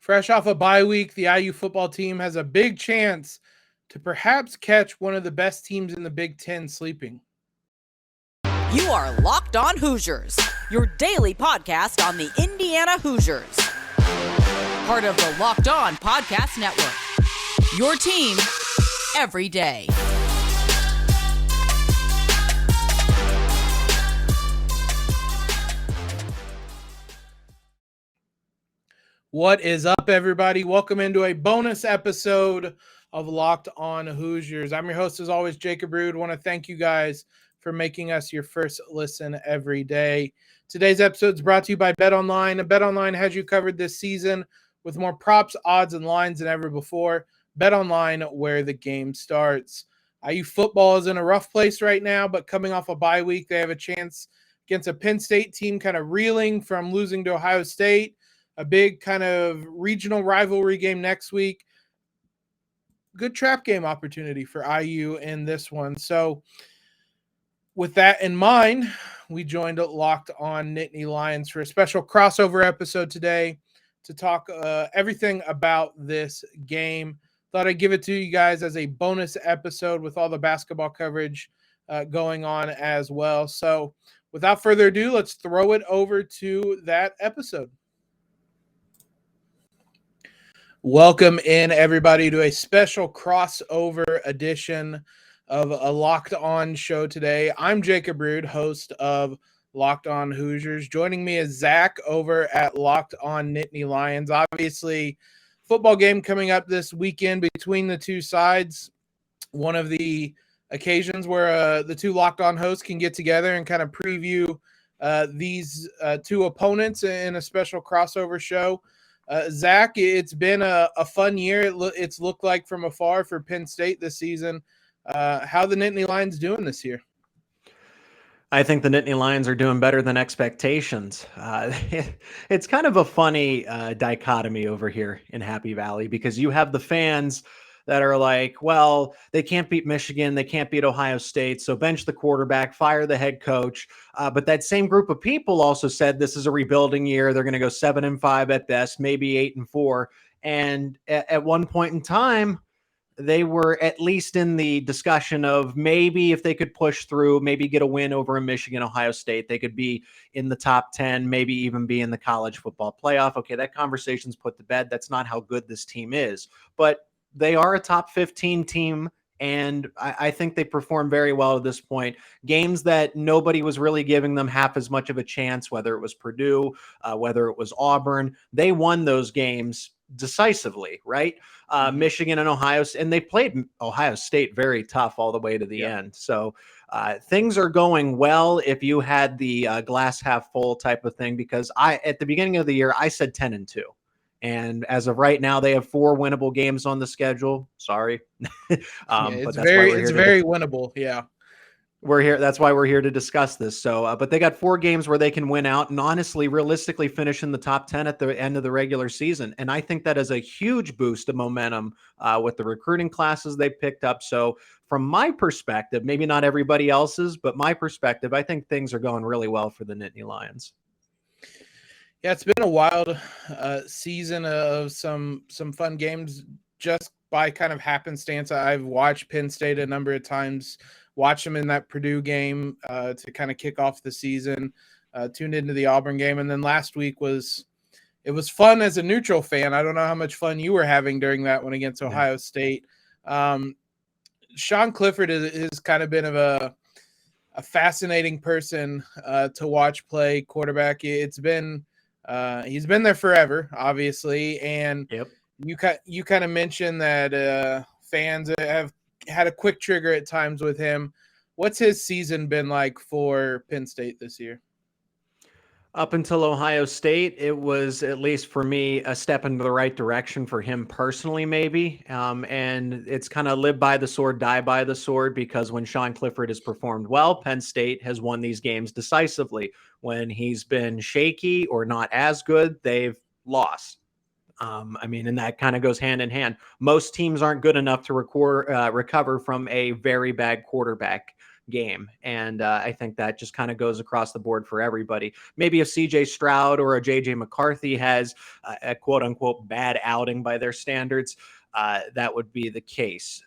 Fresh off a bye week, the IU football team has a big chance to perhaps catch one of the best teams in the Big Ten sleeping. You are Locked On Hoosiers, your daily podcast on the Indiana Hoosiers. Part of the Locked On Podcast Network, your team every day. What is up, everybody? Welcome into a bonus episode of Locked On Hoosiers. I'm your host, as always, Jacob Rude. Want to thank you guys for making us your first listen every day. Today's episode is brought to you by BetOnline. BetOnline has you covered this season with more props, odds, and lines than ever before. BetOnline, where the game starts. IU football is in a rough place right now, but coming off a bye week, they have a chance against a Penn State team kind of reeling from losing to Ohio State. A big kind of regional rivalry game next week. Good trap game opportunity for IU in this one. So with that in mind, we joined Locked On Nittany Lions for a special crossover episode today to talk everything about this game. Thought I'd give it to you guys as a bonus episode with all the basketball coverage going on as well. So without further ado, let's throw it over to that episode. Welcome in, everybody, to a special crossover edition of a Locked On show today. I'm Jacob Rude, host of Locked On Hoosiers. Joining me is Zach over at Locked On Nittany Lions. Obviously, football game coming up this weekend between the two sides. One of the occasions where the two Locked On hosts can get together and kind of preview these two opponents in a special crossover show. Zach, it's been a fun year. It's looked like from afar for Penn State this season. How the Nittany Lions doing this year? I think the Nittany Lions are doing better than expectations. It's kind of a funny dichotomy over here in Happy Valley because you have the fans that are like, well, they can't beat Michigan, they can't beat Ohio State, so bench the quarterback, fire the head coach. But that same group of people also said this is a rebuilding year. They're going to go 7-5 at best, maybe 8-4. And at one point in time, they were at least in the discussion of maybe if they could push through, maybe get a win over a Michigan, Ohio State, they could be in the top 10, maybe even be in the college football playoff. Okay, that conversation's put to bed. That's not how good this team is. But they are a top 15 team, and I think they perform very well at this point. Games that nobody was really giving them half as much of a chance, whether it was Purdue, whether it was Auburn, they won those games decisively, right? Michigan and Ohio, and they played Ohio State very tough all the way to the end. So things are going well if you had the glass half full type of thing, because at the beginning of the year, I said 10-2. And as of right now, they have 4 winnable games on the schedule. Sorry. It's but very winnable. Yeah. We're here. That's why we're here to discuss this. So, but they got 4 games where they can win out and honestly, realistically finish in the top 10 at the end of the regular season. And I think that is a huge boost of momentum with the recruiting classes they picked up. So from my perspective, maybe not everybody else's, but my perspective, I think things are going really well for the Nittany Lions. Yeah, it's been a wild season of some fun games just by kind of happenstance. I've watched Penn State a number of times, watched them in that Purdue game to kind of kick off the season, tuned into the Auburn game. And then last week was fun as a neutral fan. I don't know how much fun you were having during that one against Ohio State. Sean Clifford is kind of been of a fascinating person to watch play quarterback. It's been he's been there forever, obviously, and you kind of mentioned that fans have had a quick trigger at times with him. What's his season been like for Penn State this year? Up until Ohio State, it was, at least for me, a step into the right direction for him personally, maybe. And it's kind of live by the sword, die by the sword, because when Sean Clifford has performed well, Penn State has won these games decisively. When he's been shaky or not as good, they've lost. And that kind of goes hand in hand. Most teams aren't good enough to recover from a very bad quarterback. game. And I think that just kind of goes across the board for everybody. Maybe if CJ Stroud or a JJ McCarthy has a quote unquote bad outing by their standards, that would be the case.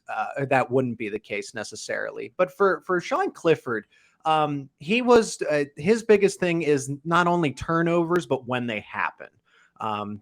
That wouldn't be the case necessarily. But for Sean Clifford, he was his biggest thing is not only turnovers, but when they happen.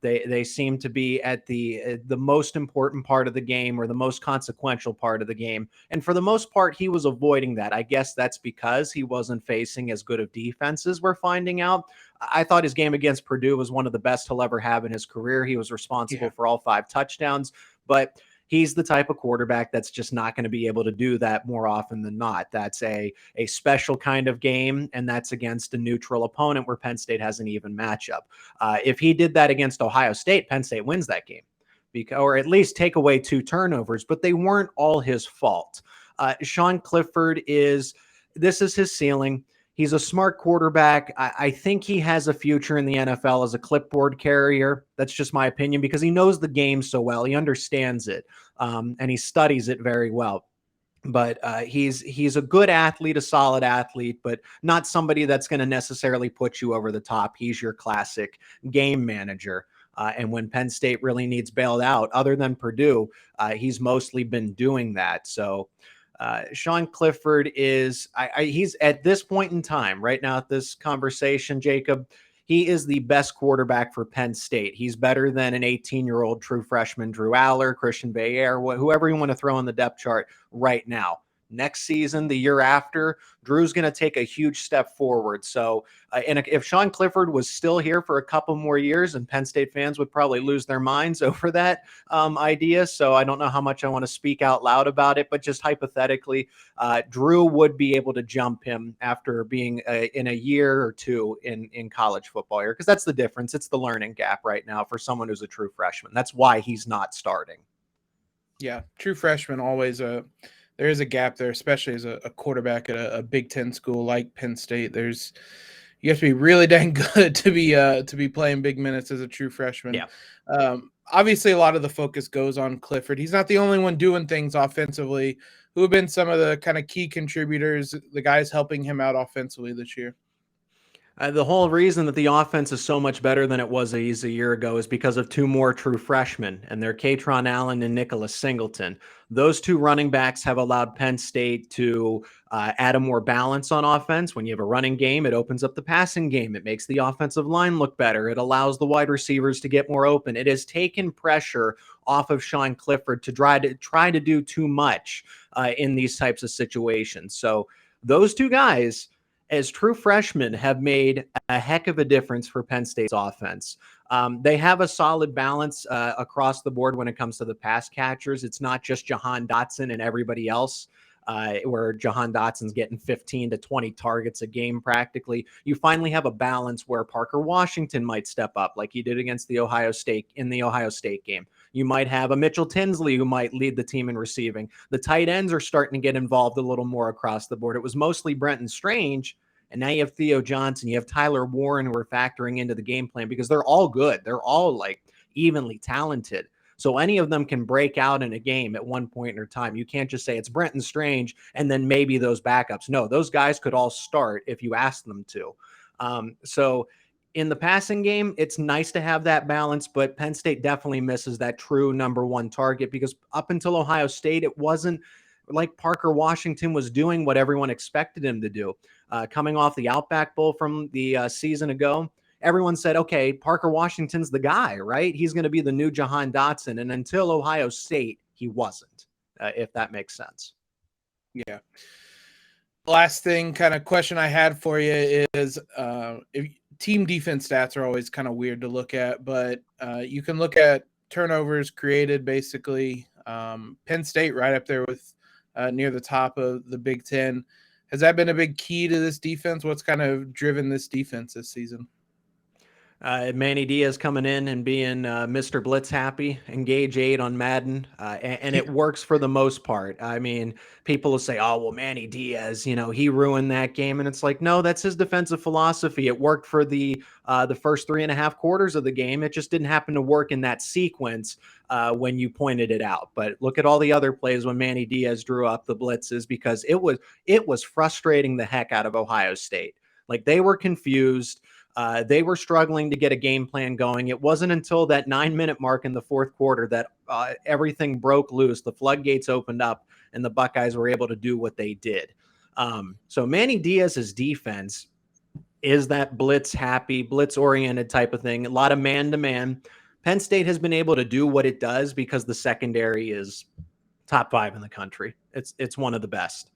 They seem to be at the most important part of the game or the most consequential part of the game. And for the most part, he was avoiding that. I guess that's because he wasn't facing as good of defenses, we're finding out. I thought his game against Purdue was one of the best he'll ever have in his career. He was responsible for all 5 touchdowns, but he's the type of quarterback that's just not going to be able to do that more often than not. That's a special kind of game, and that's against a neutral opponent where Penn State has an even matchup. If he did that against Ohio State, Penn State wins that game, or at least take away 2 turnovers, but they weren't all his fault. Sean Clifford this is his ceiling. He's a smart quarterback. I think he has a future in the NFL as a clipboard carrier. That's just my opinion because he knows the game so well. He understands it, and he studies it very well. But he's a good athlete, a solid athlete, but not somebody that's going to necessarily put you over the top. He's your classic game manager. And when Penn State really needs bailed out, other than Purdue, he's mostly been doing that. So Sean Clifford he's at this point in time, right now at this conversation, Jacob, he is the best quarterback for Penn State. He's better than an 18-year-old true freshman, Drew Aller, Christian Bayer, whoever you want to throw on the depth chart right now. Next season, the year after, Drew's going to take a huge step forward. So, and if Sean Clifford was still here for a couple more years, and Penn State fans would probably lose their minds over that idea. So I don't know how much I want to speak out loud about it, but just hypothetically, Drew would be able to jump him after being in a year or 2 in college football here, because that's the difference. It's the learning gap right now for someone who's a true freshman. That's why he's not starting. Yeah, true freshman always there is a gap there, especially as a quarterback at a Big Ten school like Penn State. You have to be really dang good to be playing big minutes as a true freshman. Yeah. Obviously, a lot of the focus goes on Clifford. He's not the only one doing things offensively. Who have been some of the kind of key contributors, the guys helping him out offensively this year? The whole reason that the offense is so much better than it was a year ago is because of 2 more true freshmen, and they're Katron Allen and Nicholas Singleton. Those 2 running backs have allowed Penn State to add a more balance on offense. When you have a running game, it opens up the passing game. It makes the offensive line look better. It allows the wide receivers to get more open. It has taken pressure off of Sean Clifford to try to do too much in these types of situations. So those 2 guys, as true freshmen, have made a heck of a difference for Penn State's offense. They have a solid balance across the board when it comes to the pass catchers. It's not just Jahan Dotson and everybody else, where Jahan Dotson's getting 15 to 20 targets a game practically. You finally have a balance where Parker Washington might step up like he did against the Ohio State game. You might have a Mitchell Tinsley who might lead the team in receiving. The tight ends are starting to get involved a little more across the board. It was mostly Brenton Strange, and now you have Theo Johnson. You have Tyler Warren who are factoring into the game plan because they're all good. They're all like evenly talented. So any of them can break out in a game at one point in their time. You can't just say it's Brenton Strange and then maybe those backups. No, those guys could all start if you ask them to. So in the passing game, it's nice to have that balance, but Penn State definitely misses that true number 1 target because up until Ohio State, it wasn't like Parker Washington was doing what everyone expected him to do. Coming off the Outback Bowl from the season ago, everyone said, okay, Parker Washington's the guy, right? He's going to be the new Jahan Dotson. And until Ohio State, he wasn't, if that makes sense. Yeah. Last thing, kind of question I had for you is if team defense stats are always kind of weird to look at, but you can look at turnovers created basically. Penn State right up there with near the top of the Big Ten. Has that been a big key to this defense? What's kind of driven this defense this season? Manny Diaz coming in and being Mr. Blitz happy, engage 8 on Madden, and it works for the most part. I mean, people will say, oh, well, Manny Diaz, he ruined that game. And it's like, no, that's his defensive philosophy. It worked for the first 3.5 quarters of the game. It just didn't happen to work in that sequence when you pointed it out. But look at all the other plays when Manny Diaz drew up the blitzes, because it was frustrating the heck out of Ohio State. Like, they were confused. They were struggling to get a game plan going. It wasn't until that 9-minute mark in the fourth quarter that everything broke loose. The floodgates opened up and the Buckeyes were able to do what they did. So Manny Diaz's defense is that blitz happy, blitz oriented type of thing. A lot of man-to-man. Penn State has been able to do what it does because the secondary is top 5 in the country. It's one of the best.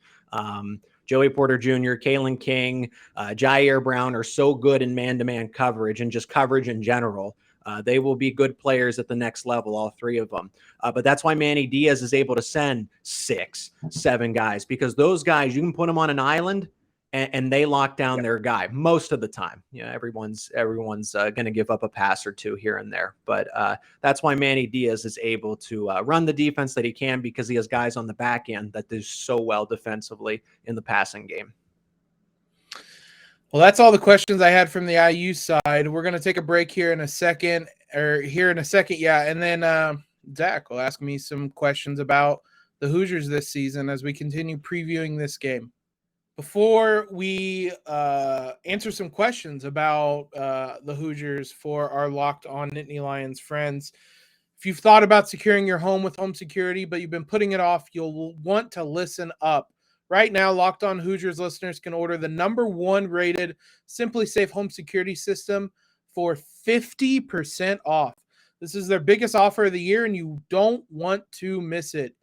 Joey Porter Jr., Kalen King, Jair Brown are so good in man-to-man coverage and just coverage in general. They will be good players at the next level, all 3 of them. But that's why Manny Diaz is able to send 6, 7 guys, because those guys, you can put them on an island and they lock down their guy most of the time. Everyone's going to give up a pass or 2 here and there. But that's why Manny Diaz is able to run the defense that he can, because he has guys on the back end that do so well defensively in the passing game. Well, that's all the questions I had from the IU side. We're going to take a break here in a second. Yeah. And then Zach will ask me some questions about the Hoosiers this season as we continue previewing this game. Before we answer some questions about the Hoosiers for our Locked On Nittany Lions friends, if you've thought about securing your home with home security, but you've been putting it off, you'll want to listen up. Right now, Locked On Hoosiers listeners can order the #1 rated Simply Safe home security system for 50% off. This is their biggest offer of the year, and you don't want to miss it.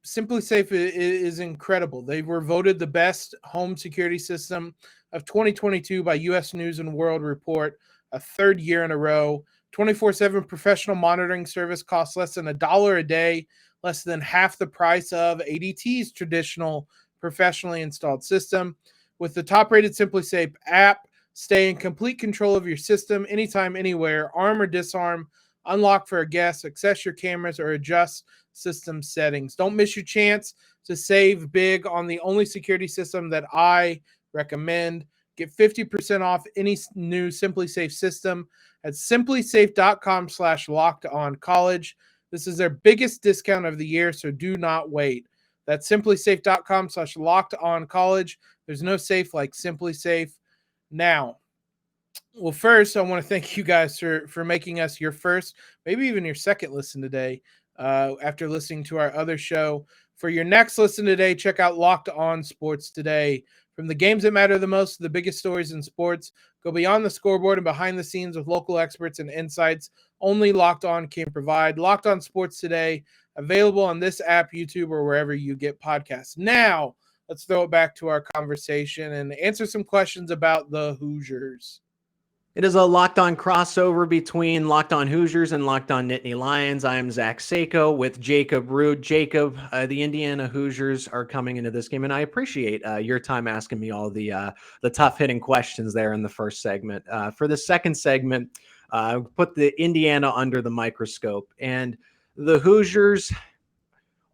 Simply Safe is incredible. They were voted the best home security system of 2022 by U.S. News and World Report, a 3rd year in a row. 24/7 professional monitoring service costs less than $1 a day, less than half the price of ADT's traditional professionally installed system. With the top-rated Simply Safe app, stay in complete control of your system anytime, anywhere, arm or disarm, unlock for a guest, access your cameras, or adjust system settings. Don't miss your chance to save big on the only security system that I recommend. Get 50% off any new Simply Safe system at simplysafe.com/lockedoncollege. This is their biggest discount of the year, so do not wait. That's simplysafe.com/lockedoncollege. There's no safe like Simply Safe. Now, well, first, I want to thank you guys for making us your first, maybe even your second listen today. After listening to our other show. For your next listen today, check out Locked On Sports Today. From the games that matter the most to the biggest stories in sports, go beyond the scoreboard and behind the scenes with local experts and insights only Locked On can provide. Locked On Sports Today, available on this app, YouTube, or wherever you get podcasts. Now, let's throw it back to our conversation and answer some questions about the Hoosiers. It is a Locked On crossover between Locked On Hoosiers and Locked On Nittany Lions. I am Zach Seyko with Jacob Rude. Jacob, the Indiana Hoosiers are coming into this game, and I appreciate your time asking me all the tough-hitting questions there in the first segment. For the second segment, put the Indiana under the microscope, and the Hoosiers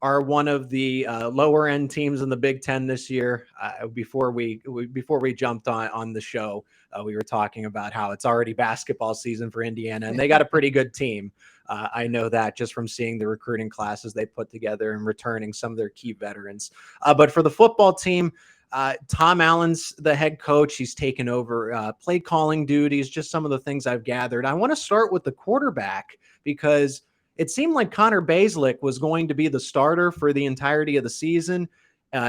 are one of the lower end teams in the Big Ten this year. Before we jumped on the show, we were talking about how it's already basketball season for Indiana, and they got a pretty good team. I know that just from seeing the recruiting classes they put together and returning some of their key veterans. But for the football team, Tom Allen's the head coach. He's taken over play calling duties, just some of the things I've gathered. I want to start with the quarterback because it seemed like Connor Bazelak was going to be the starter for the entirety of the season.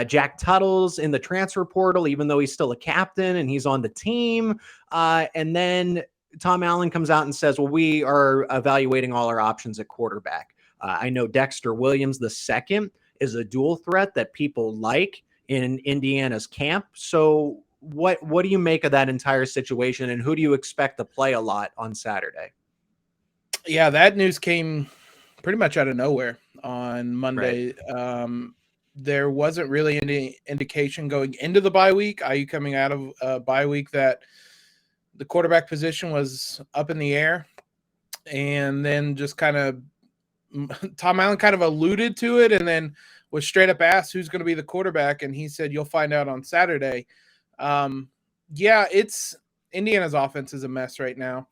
Jack Tuttle's in the transfer portal, even though he's still a captain and he's on the team. And then Tom Allen comes out and says, well, we are evaluating all our options at quarterback. I know Dexter Williams, the second, is a dual threat that people like in Indiana's camp. So what do you make of that entire situation, and who do you expect to play a lot on Saturday? Yeah, that news came pretty much out of nowhere on Monday. Right. There wasn't really any indication going into the bye week, IU coming out of a bye week, that the quarterback position was up in the air, and then just kind of Tom Allen kind of alluded to it and then was straight up asked who's going to be the quarterback. And he said, you'll find out on Saturday. It's Indiana's offense is a mess right now.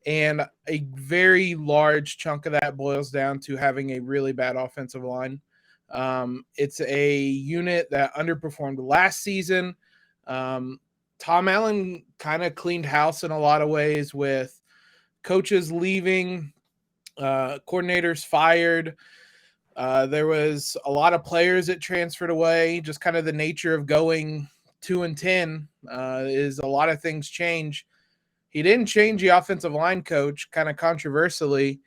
And a very large chunk of that boils down to having a really bad offensive line. It's a unit that underperformed last season. Tom Allen kind of cleaned house in a lot of ways with coaches leaving, coordinators fired. There was a lot of players that transferred away. Just kind of the nature of going 2-10 is a lot of things change. He didn't change the offensive line coach, kind of controversially,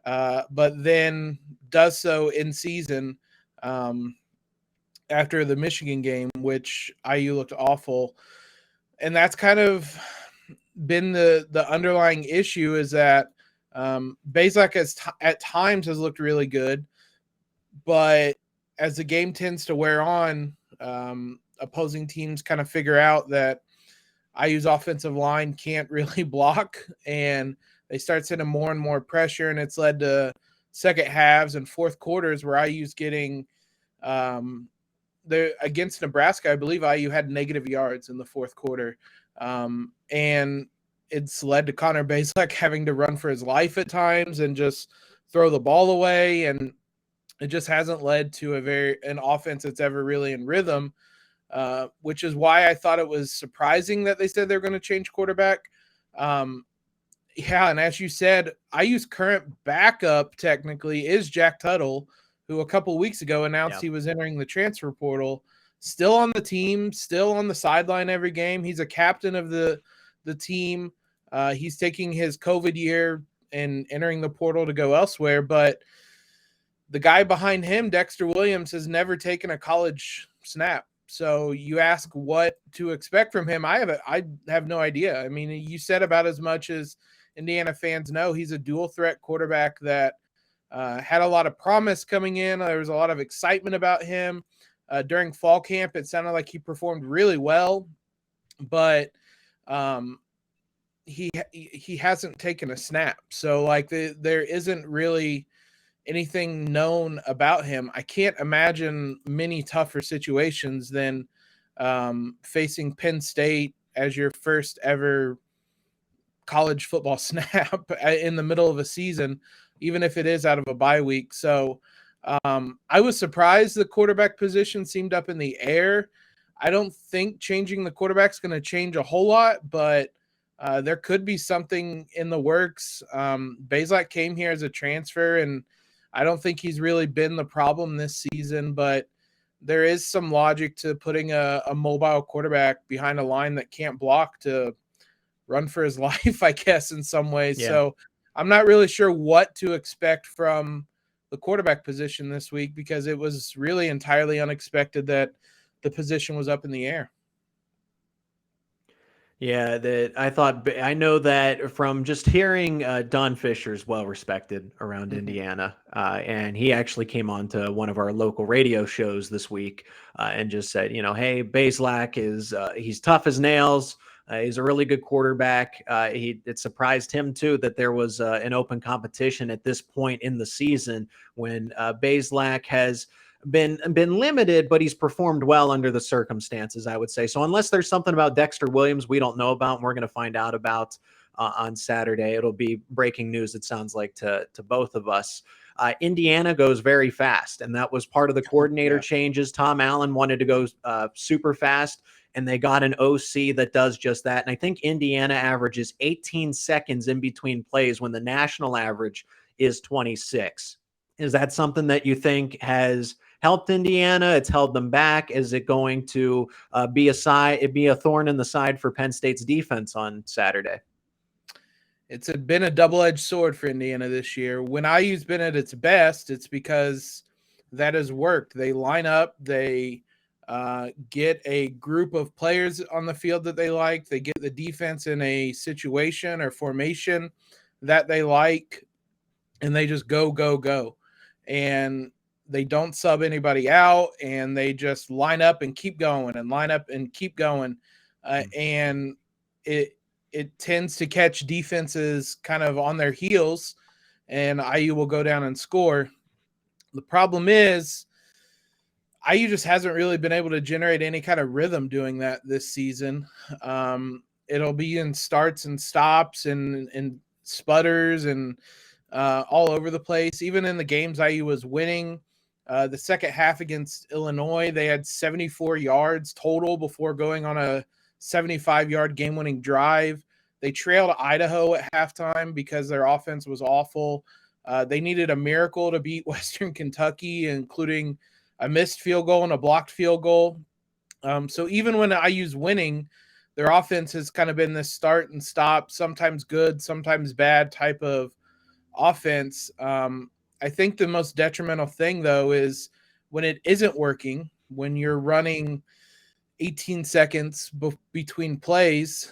but then does so in season after the Michigan game, which IU looked awful. And that's kind of been the underlying issue, is that Bazelak at times has looked really good, but as the game tends to wear on, opposing teams kind of figure out that IU's offensive line can't really block, and they start sending more and more pressure, and it's led to second halves and fourth quarters where IU's getting against Nebraska. I believe IU had negative yards in the fourth quarter, and it's led to Connor Bazelak having to run for his life at times and just throw the ball away, and it just hasn't led to an offense that's ever really in rhythm. Which is why I thought it was surprising that they said they're going to change quarterback. And as you said, IU's current backup technically is Jack Tuttle, who a couple of weeks ago announced he was entering the transfer portal. Still on the team, still on the sideline every game. He's a captain of the team. He's taking his COVID year and entering the portal to go elsewhere. But the guy behind him, Dexter Williams, has never taken a college snap. So you ask what to expect from him. I have no idea. I mean, you said about as much as Indiana fans know. He's a dual threat quarterback that had a lot of promise coming in. There was a lot of excitement about him. During fall camp, it sounded like he performed really well, but he hasn't taken a snap. So like there isn't really anything known about him. I can't imagine many tougher situations than facing Penn State as your first ever college football snap in the middle of a season, even if it is out of a bye week. So I was surprised the quarterback position seemed up in the air. I don't think changing the quarterback is going to change a whole lot, but there could be something in the works. Bazelak came here as a transfer, and I don't think he's really been the problem this season, but there is some logic to putting a mobile quarterback behind a line that can't block to run for his life, I guess, in some ways. Yeah. So I'm not really sure what to expect from the quarterback position this week, because it was really entirely unexpected that the position was up in the air. Yeah, I know that from just hearing Don Fisher's well respected around Indiana, and he actually came on to one of our local radio shows this week and just said, hey, Bazelak he's tough as nails. He's a really good quarterback. It surprised him too that there was an open competition at this point in the season when Bazelak has been limited, but he's performed well under the circumstances, I would say. So unless there's something about Dexter Williams we don't know about and we're going to find out about on Saturday, it'll be breaking news, it sounds like, to both of us. Indiana goes very fast, and that was part of the coordinator changes. Tom Allen wanted to go super fast, and they got an OC that does just that. And I think Indiana averages 18 seconds in between plays when the national average is 26. Is that something that you think has helped Indiana? It's held them back. Is it going to be a thorn in the side for Penn State's defense on Saturday? It's been a double-edged sword for Indiana this year. When IU's been at its best, it's because that has worked. They line up, they get a group of players on the field that they like, they get the defense in a situation or formation that they like, and they just go, go, go. And they don't sub anybody out, and they just line up and keep going and line up and keep going. And it tends to catch defenses kind of on their heels, and IU will go down and score. The problem is IU just hasn't really been able to generate any kind of rhythm doing that this season. It'll be in starts and stops and sputters and all over the place. Even in the games IU was winning, the second half against Illinois, they had 74 yards total before going on a 75-yard game-winning drive. They trailed Idaho at halftime because their offense was awful. They needed a miracle to beat Western Kentucky, including a missed field goal and a blocked field goal. So even when IU's winning, their offense has kind of been this start and stop, sometimes good, sometimes bad type of offense. I think the most detrimental thing, though, is when it isn't working, when you're running 18 seconds between plays,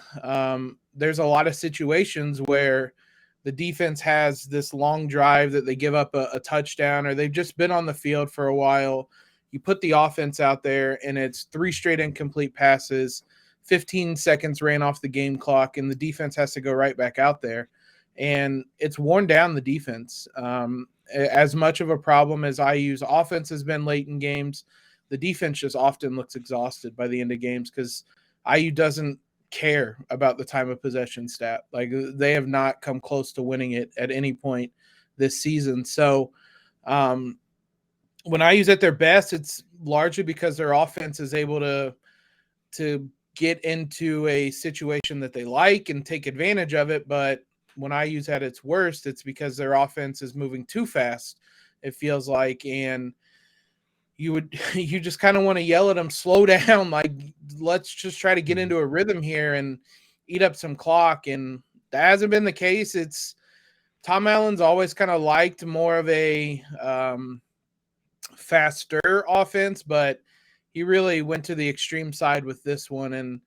there's a lot of situations where the defense has this long drive that they give up a touchdown, or they've just been on the field for a while. You put the offense out there and it's 3 straight incomplete passes, 15 seconds ran off the game clock, and the defense has to go right back out there. And it's worn down the defense. As much of a problem as IU's offense has been late in games, the defense just often looks exhausted by the end of games because IU doesn't care about the time of possession stat. Like, they have not come close to winning it at any point this season. So when IU's at their best, it's largely because their offense is able to get into a situation that they like and take advantage of it. But when IU's at its worst, it's because their offense is moving too fast, it feels like, and you just kind of want to yell at them, slow down, like, let's just try to get into a rhythm here and eat up some clock. And that hasn't been the case. It's Tom Allen's always kind of liked more of a faster offense, but he really went to the extreme side with this one. And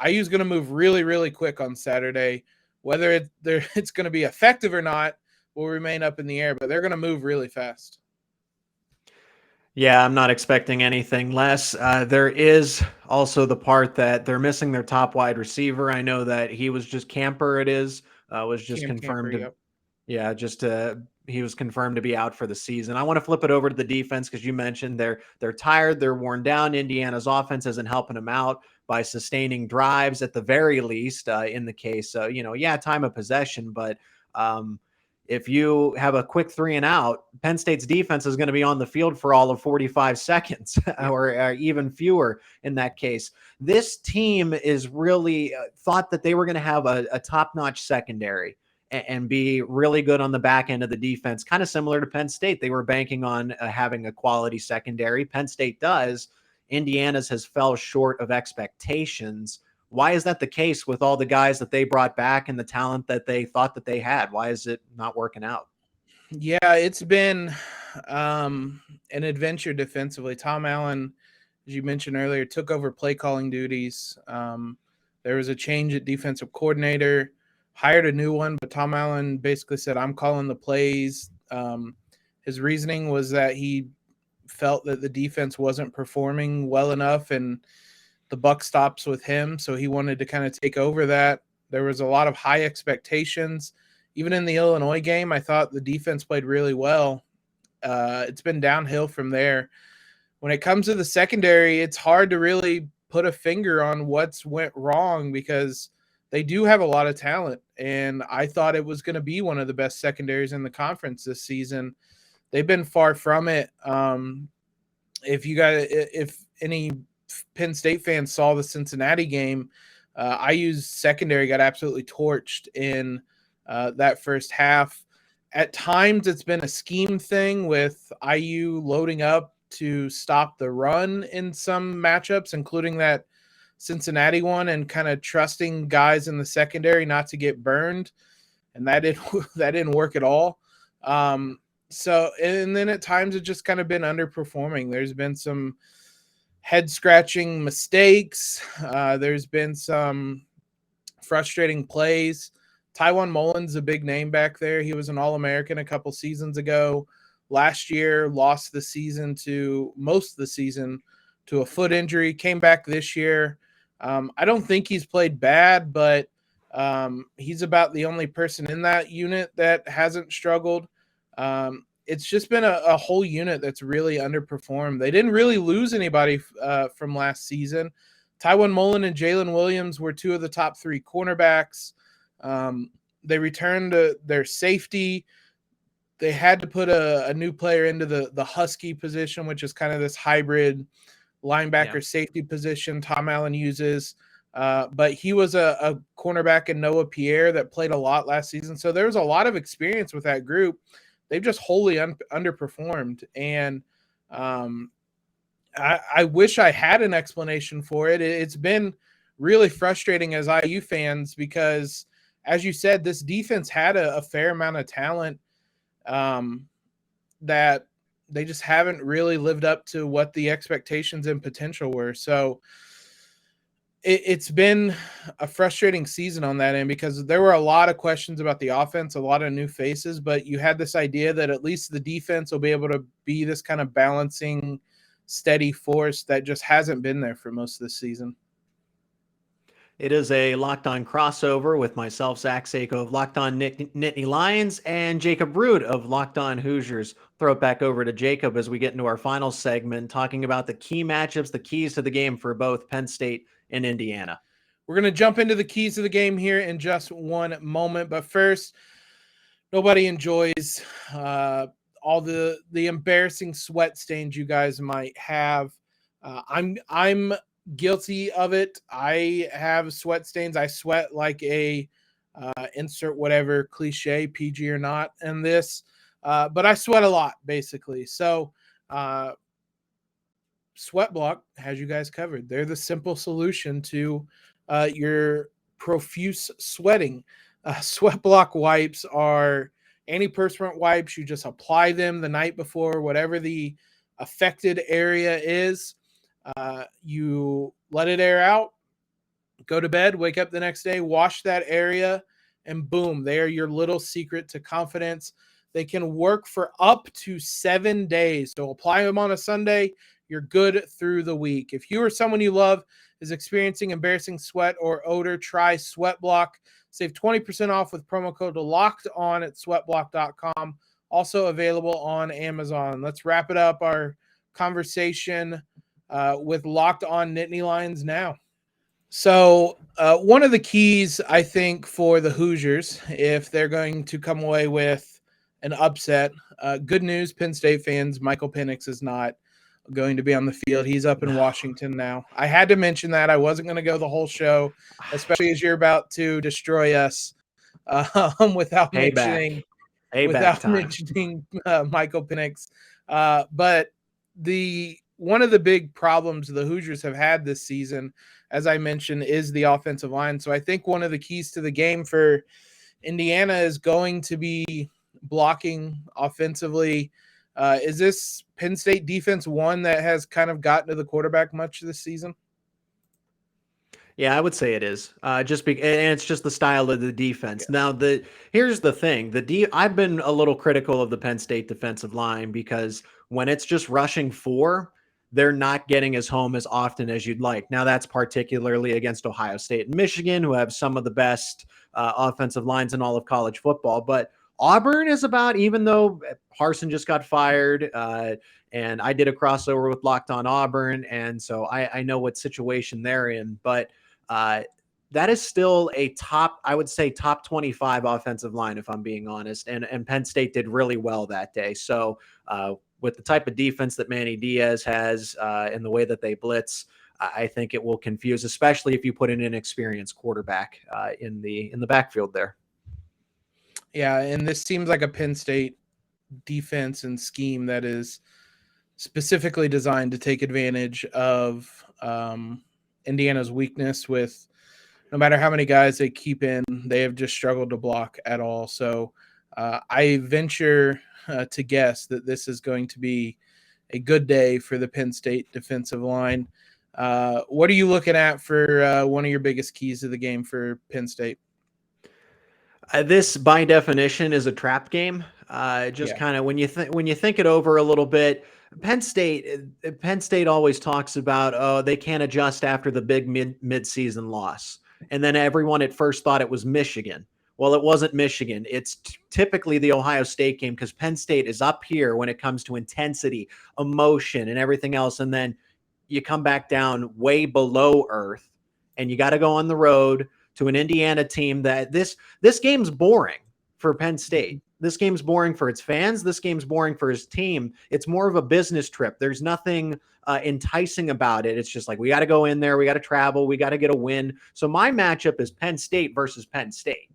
IU's going to move really, really quick on Saturday. Whether it's going to be effective or not will remain up in the air, but they're going to move really fast. Yeah, I'm not expecting anything less. There is also the part that they're missing their top wide receiver. I know that he was just Camper. Was just confirmed. Camper, yep. Yeah, he was confirmed to be out for the season. I want to flip it over to the defense because you mentioned they're tired, they're worn down. Indiana's offense isn't helping them out by sustaining drives at the very least. In the case, time of possession, but if you have a quick 3 and out, Penn State's defense is going to be on the field for all of 45 seconds or even fewer in that case. This team is really thought that they were going to have a top-notch secondary and be really good on the back end of the defense, kind of similar to Penn State. They were banking on having a quality secondary. Penn State does. Indiana's has fell short of expectations. Why is that the case with all the guys that they brought back and the talent that they thought that they had? Why is it not working out? Yeah, it's been an adventure defensively. Tom Allen, as you mentioned earlier, took over play calling duties. There was a change at defensive coordinator, hired a new one, but Tom Allen basically said, I'm calling the plays. His reasoning was that he felt that the defense wasn't performing well enough and the buck stops with him. So he wanted to kind of take over that. There was a lot of high expectations. Even in the Illinois game, I thought the defense played really well. It's been downhill from there. When it comes to the secondary, it's hard to really put a finger on what's went wrong because they do have a lot of talent. And I thought it was going to be one of the best secondaries in the conference this season. They've been far from it. If any Penn State fans saw the Cincinnati game, IU's secondary got absolutely torched in that first half. At times, it's been a scheme thing with IU loading up to stop the run in some matchups, including that Cincinnati one, and kind of trusting guys in the secondary not to get burned, and that didn't work at all. So, and then at times it's just kind of been underperforming. There's been some head-scratching mistakes. There's been some frustrating plays. Tywan Mullen's a big name back there. He was an All-American a couple seasons ago. Last year, lost most of the season to a foot injury. Came back this year. I don't think he's played bad, but He's about the only person in that unit that hasn't struggled. It's just been a whole unit that's really underperformed. They didn't really lose anybody from last season. Tywin Mullen and Jalen Williams were two of the top three cornerbacks. They returned their safety. They had to put a new player into the Husky position, which is kind of this hybrid linebacker safety position Tom Allen uses. But he was a cornerback in Noah Pierre that played a lot last season. So there was a lot of experience with that group. They've just wholly underperformed. And I wish I had an explanation for it. It's been really frustrating as IU fans because, as you said, this defense had a fair amount of talent that they just haven't really lived up to what the expectations and potential were. So it's been a frustrating season on that end because there were a lot of questions about the offense, a lot of new faces, but you had this idea that at least the defense will be able to be this kind of balancing, steady force that just hasn't been there for most of the season. It is a Locked On crossover with myself, Zach Seyko of Locked On Nittany Lions, and Jacob Rude of Locked On Hoosiers. Throw it back over to Jacob as we get into our final segment, talking about the key matchups, the keys to the game for both Penn State and Indiana. We're going to jump into the keys of the game here in just one moment. But first, nobody enjoys all the embarrassing sweat stains you guys might have. I'm guilty of it. I have sweat stains. I sweat like a insert whatever cliche, PG or not, in this. But I sweat a lot, basically. So Sweat Block has you guys covered. They're the simple solution to your profuse sweating. Sweat Block wipes are antiperspirant wipes. You just apply them the night before, whatever the affected area is. You let it air out, go to bed, wake up the next day, wash that area, and boom, they are your little secret to confidence. They can work for up to 7 days. So apply them on a Sunday. You're good through the week. If you or someone you love is experiencing embarrassing sweat or odor, try Sweat Block. Save 20% off with promo code LOCKEDON at sweatblock.com. Also available on Amazon. Let's wrap it up, our conversation with Locked On Nittany Lions now. So one of the keys, I think, for the Hoosiers, if they're going to come away with an upset, good news, Penn State fans, Michael Penix is not going to be on the field. He's up in Washington now. I had to mention that. I wasn't going to go the whole show, especially as you're about to destroy us without mentioning Michael Penix. But one of the big problems the Hoosiers have had this season, as I mentioned, is the offensive line. So I think one of the keys to the game for Indiana is going to be blocking offensively. Is this Penn State defense one that has kind of gotten to the quarterback much this season? Yeah, I would say it is. And it's just the style of the defense. Yeah. Now, here's the thing: I've been a little critical of the Penn State defensive line because when it's just rushing 4, they're not getting as home as often as you'd like. Now, that's particularly against Ohio State and Michigan, who have some of the best offensive lines in all of college football. But Auburn is about, even though Harsin just got fired, and I did a crossover with Locked On Auburn, and so I know what situation they're in. But that is still I would say top 25 offensive line, if I'm being honest. And Penn State did really well that day. So with the type of defense that Manny Diaz has and the way that they blitz, I think it will confuse, especially if you put in an inexperienced quarterback in the backfield there. Yeah, and this seems like a Penn State defense and scheme that is specifically designed to take advantage of Indiana's weakness with no matter how many guys they keep in, they have just struggled to block at all. So I venture to guess that this is going to be a good day for the Penn State defensive line. What are you looking at for one of your biggest keys to the game for Penn State? This, by definition, is a trap game. Kind of when you think it over a little bit, Penn State always talks about, they can't adjust after the big mid-season loss. And then everyone at first thought it was Michigan. Well, it wasn't Michigan. It's typically the Ohio State game because Penn State is up here when it comes to intensity, emotion, and everything else. And then you come back down way below earth, and you got to go on the road to an Indiana team that this game's boring for Penn State. This game's boring for its fans. This game's boring for his team. It's more of a business trip. There's nothing enticing about it. It's just like, we got to go in there. We got to travel. We got to get a win. So my matchup is Penn State versus Penn State.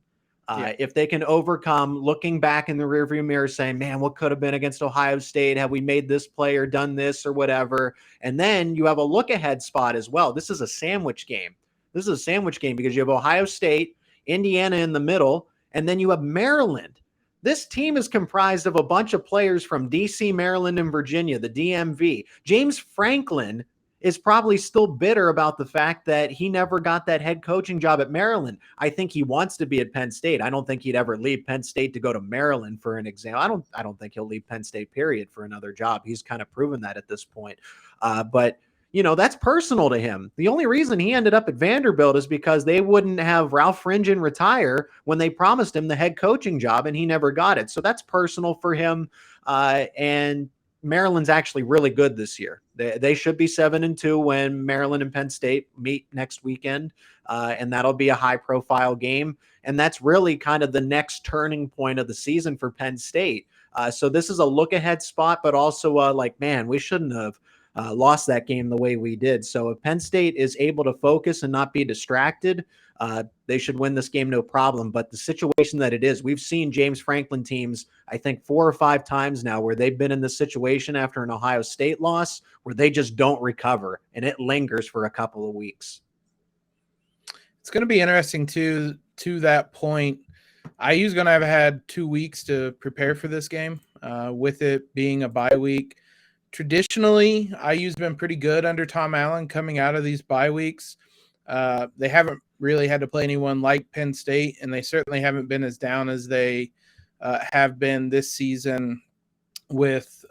If they can overcome looking back in the rearview mirror saying, man, what could have been against Ohio State? Have we made this play or done this or whatever? And then you have a look ahead spot as well. This is a sandwich game. This is a sandwich game because you have Ohio State, Indiana in the middle, and then you have Maryland. This team is comprised of a bunch of players from DC, Maryland, and Virginia, the DMV. James Franklin is probably still bitter about the fact that he never got that head coaching job at Maryland. I think he wants to be at Penn State. I don't think he'd ever leave Penn State to go to Maryland for an exam. I don't think he'll leave Penn State, period, for another job. He's kind of proven that at this point. But that's personal to him. The only reason he ended up at Vanderbilt is because they wouldn't have Ralph Fringen retire when they promised him the head coaching job, and he never got it. So that's personal for him. And Maryland's actually really good this year. They should be 7-2 when Maryland and Penn State meet next weekend, and that'll be a high-profile game. And that's really kind of the next turning point of the season for Penn State. So this is a look-ahead spot, but also man, we shouldn't have lost that game the way we did. So if Penn State is able to focus and not be distracted, they should win this game no problem. But the situation that it is, we've seen James Franklin teams, I think 4 or 5 times now, where they've been in this situation after an Ohio State loss where they just don't recover, and it lingers for a couple of weeks. It's going to be interesting to that point. IU's going to have had 2 weeks to prepare for this game, with it being a bye week. Traditionally, IU's been pretty good under Tom Allen coming out of these bye weeks. They haven't really had to play anyone like Penn State, and they certainly haven't been as down as they have been this season with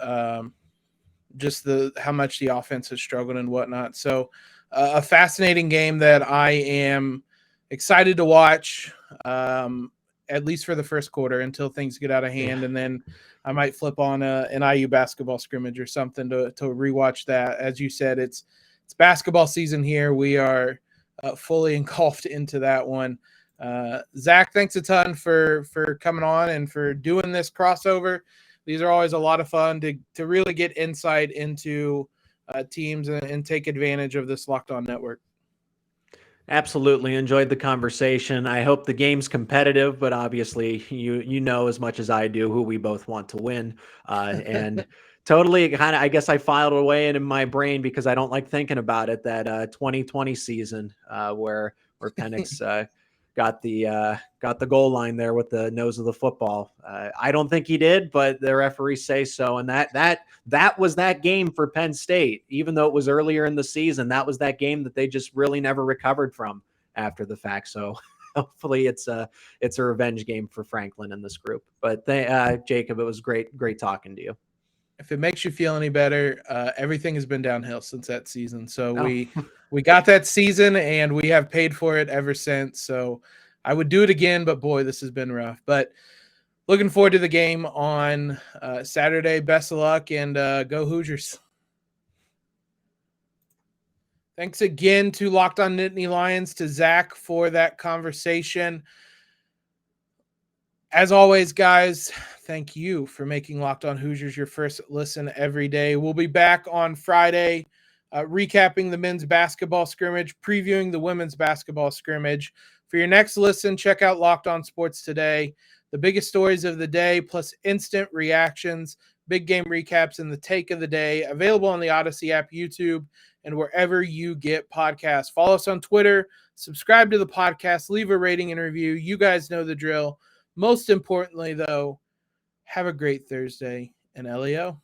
just how much the offense has struggled and whatnot. So a fascinating game that I am excited to watch, at least for the first quarter until things get out of hand. And then I might flip on an IU basketball scrimmage or something to rewatch that. As you said, it's basketball season here. We are fully engulfed into that one. Zach, thanks a ton for coming on and for doing this crossover. These are always a lot of fun to really get insight into teams and take advantage of this Locked On network. Absolutely enjoyed the conversation. I hope the game's competitive, but obviously you know as much as I do who we both want to win. And totally kind of, I guess I filed away in my brain because I don't like thinking about it, that 2020 season where Penix got the goal line there with the nose of the football. I don't think he did, but the referees say so. And that was that game for Penn State, even though it was earlier in the season. That was that game that they just really never recovered from after the fact. So hopefully it's a revenge game for Franklin and this group. But Jacob, it was great talking to you. If it makes you feel any better, everything has been downhill since that season. So we got that season and we have paid for it ever since. So I would do it again, but boy, this has been rough. But looking forward to the game on Saturday. Best of luck and go Hoosiers. Thanks again to Locked On Nittany Lions, to Zach for that conversation. As always, guys, thank you for making Locked On Hoosiers your first listen every day. We'll be back on Friday, recapping the men's basketball scrimmage, previewing the women's basketball scrimmage. For your next listen, check out Locked On Sports Today. The biggest stories of the day, plus instant reactions, big game recaps, and the take of the day. Available on the Odyssey app, YouTube, and wherever you get podcasts. Follow us on Twitter. Subscribe to the podcast. Leave a rating and review. You guys know the drill. Most importantly, though, have a great Thursday, and LEO.